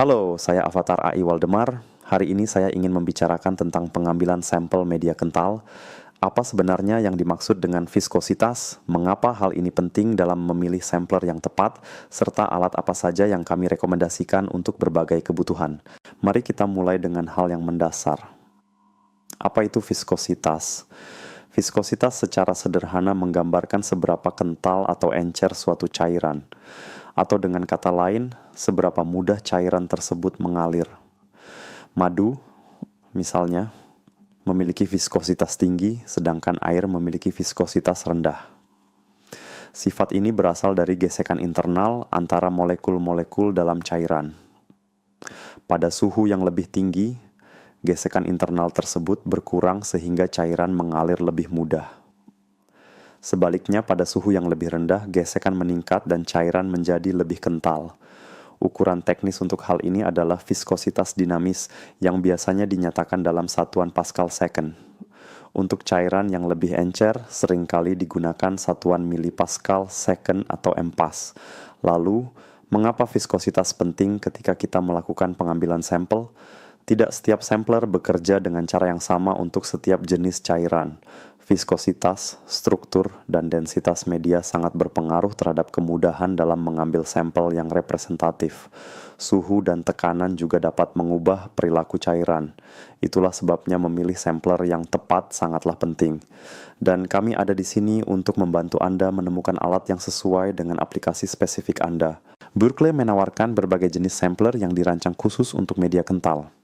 Halo, saya Avatar AI Waldemar. Hari ini saya ingin membicarakan tentang pengambilan sampel media kental. Apa sebenarnya yang dimaksud dengan viskositas, mengapa hal ini penting dalam memilih sampler yang tepat, serta alat apa saja yang kami rekomendasikan untuk berbagai kebutuhan. Mari kita mulai dengan hal yang mendasar. Apa itu viskositas? Viskositas secara sederhana menggambarkan seberapa kental atau encer suatu cairan, atau dengan kata lain, seberapa mudah cairan tersebut mengalir. Madu, misalnya, memiliki viskositas tinggi, sedangkan air memiliki viskositas rendah. Sifat ini berasal dari gesekan internal antara molekul-molekul dalam cairan. Pada suhu yang lebih tinggi, gesekan internal tersebut berkurang sehingga cairan mengalir lebih mudah. Sebaliknya, pada suhu yang lebih rendah, gesekan meningkat dan cairan menjadi lebih kental. Ukuran teknis untuk hal ini adalah viskositas dinamis yang biasanya dinyatakan dalam satuan Pascal second. Untuk cairan yang lebih encer, seringkali digunakan satuan milipascal second atau MPas. Lalu, mengapa viskositas penting ketika kita melakukan pengambilan sampel? Tidak setiap sampler bekerja dengan cara yang sama untuk setiap jenis cairan. Viskositas, struktur, dan densitas media sangat berpengaruh terhadap kemudahan dalam mengambil sampel yang representatif. Suhu dan tekanan juga dapat mengubah perilaku cairan. Itulah sebabnya memilih sampler yang tepat sangatlah penting. Dan kami ada di sini untuk membantu Anda menemukan alat yang sesuai dengan aplikasi spesifik Anda. Berkeley menawarkan berbagai jenis sampler yang dirancang khusus untuk media kental.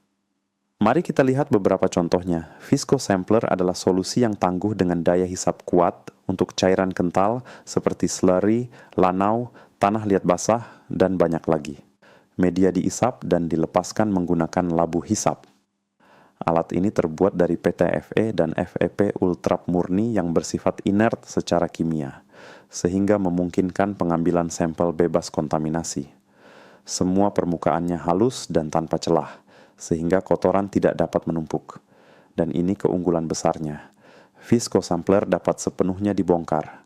Mari kita lihat beberapa contohnya. Visco Sampler adalah solusi yang tangguh dengan daya hisap kuat untuk cairan kental seperti slurry, lanau, tanah liat basah, dan banyak lagi. Media diisap dan dilepaskan menggunakan labu hisap. Alat ini terbuat dari PTFE dan FEP ultrap murni yang bersifat inert secara kimia, sehingga memungkinkan pengambilan sampel bebas kontaminasi. Semua permukaannya halus dan tanpa celah, sehingga kotoran tidak dapat menumpuk. Dan ini keunggulan besarnya. Visco Sampler dapat sepenuhnya dibongkar.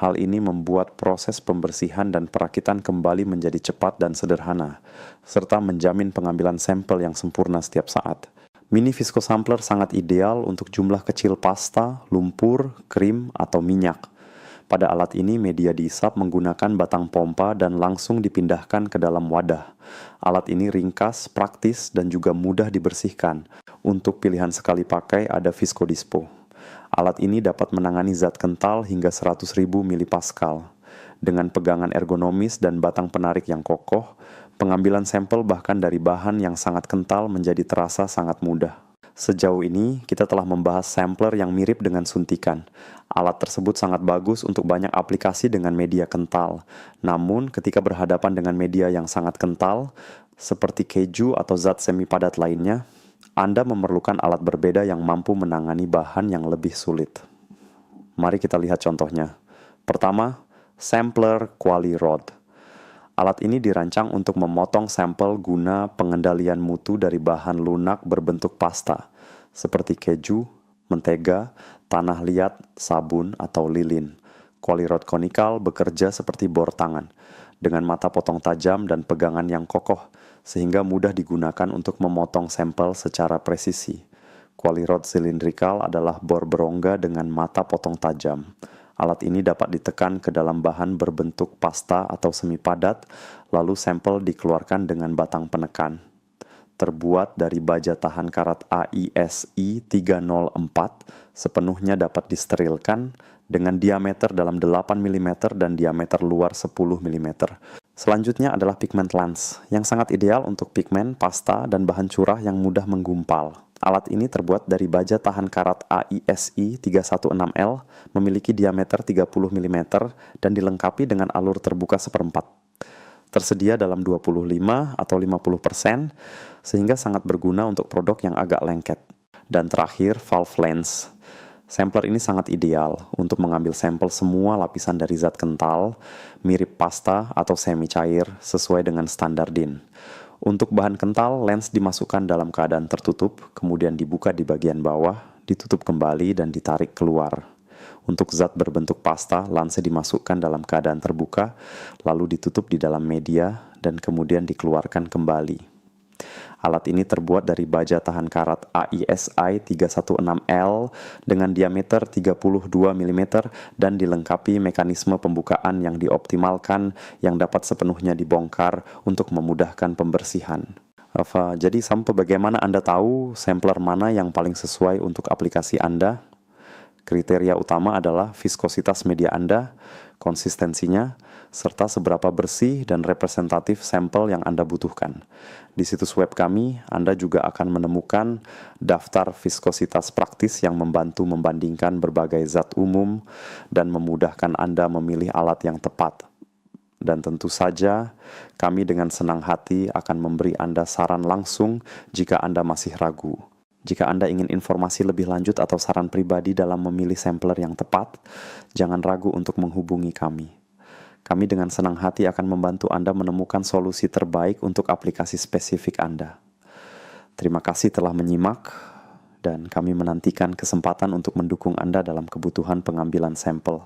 Hal ini membuat proses pembersihan dan perakitan kembali menjadi cepat dan sederhana, serta menjamin pengambilan sampel yang sempurna setiap saat. Mini Visco Sampler sangat ideal untuk jumlah kecil pasta, lumpur, krim, atau minyak. Pada alat ini, media diisap menggunakan batang pompa dan langsung dipindahkan ke dalam wadah. Alat ini ringkas, praktis, dan juga mudah dibersihkan. Untuk pilihan sekali pakai ada Visco Dispo. Alat ini dapat menangani zat kental hingga 100.000 milipascal. Dengan pegangan ergonomis dan batang penarik yang kokoh, pengambilan sampel bahkan dari bahan yang sangat kental menjadi terasa sangat mudah. Sejauh ini, kita telah membahas sampler yang mirip dengan suntikan. Alat tersebut sangat bagus untuk banyak aplikasi dengan media kental. Namun, ketika berhadapan dengan media yang sangat kental, seperti keju atau zat semi padat lainnya, Anda memerlukan alat berbeda yang mampu menangani bahan yang lebih sulit. Mari kita lihat contohnya. Pertama, sampler Quali Rod. Alat ini dirancang untuk memotong sampel guna pengendalian mutu dari bahan lunak berbentuk pasta, seperti keju, mentega, tanah liat, sabun, atau lilin. Qualirod konikal bekerja seperti bor tangan, dengan mata potong tajam dan pegangan yang kokoh, sehingga mudah digunakan untuk memotong sampel secara presisi. Qualirod silindrikal adalah bor berongga dengan mata potong tajam. Alat ini dapat ditekan ke dalam bahan berbentuk pasta atau semi padat, lalu sampel dikeluarkan dengan batang penekan. Terbuat dari baja tahan karat AISI 304, sepenuhnya dapat disterilkan dengan diameter dalam 8 mm dan diameter luar 10 mm. Selanjutnya adalah pigment lens, yang sangat ideal untuk pigmen, pasta, dan bahan curah yang mudah menggumpal. Alat ini terbuat dari baja tahan karat AISI 316L, memiliki diameter 30 mm dan dilengkapi dengan alur terbuka seperempat. Tersedia dalam 25 atau 50%, sehingga sangat berguna untuk produk yang agak lengket. Dan terakhir, valve lens. Sampler ini sangat ideal untuk mengambil sampel semua lapisan dari zat kental, mirip pasta atau semi cair sesuai dengan standar DIN. Untuk bahan kental, lens dimasukkan dalam keadaan tertutup, kemudian dibuka di bagian bawah, ditutup kembali dan ditarik keluar. Untuk zat berbentuk pasta, lensa dimasukkan dalam keadaan terbuka, lalu ditutup di dalam media, dan kemudian dikeluarkan kembali. Alat ini terbuat dari baja tahan karat AISI 316L dengan diameter 32 mm dan dilengkapi mekanisme pembukaan yang dioptimalkan yang dapat sepenuhnya dibongkar untuk memudahkan pembersihan. Jadi sampai bagaimana Anda tahu sampler mana yang paling sesuai untuk aplikasi Anda? Kriteria utama adalah viskositas media Anda, konsistensinya, serta seberapa bersih dan representatif sampel yang Anda butuhkan. Di situs web kami, Anda juga akan menemukan daftar viskositas praktis yang membantu membandingkan berbagai zat umum dan memudahkan Anda memilih alat yang tepat. Dan tentu saja, kami dengan senang hati akan memberi Anda saran langsung jika Anda masih ragu. Jika Anda ingin informasi lebih lanjut atau saran pribadi dalam memilih sampler yang tepat, jangan ragu untuk menghubungi kami. Kami dengan senang hati akan membantu Anda menemukan solusi terbaik untuk aplikasi spesifik Anda. Terima kasih telah menyimak, dan kami menantikan kesempatan untuk mendukung Anda dalam kebutuhan pengambilan sampel.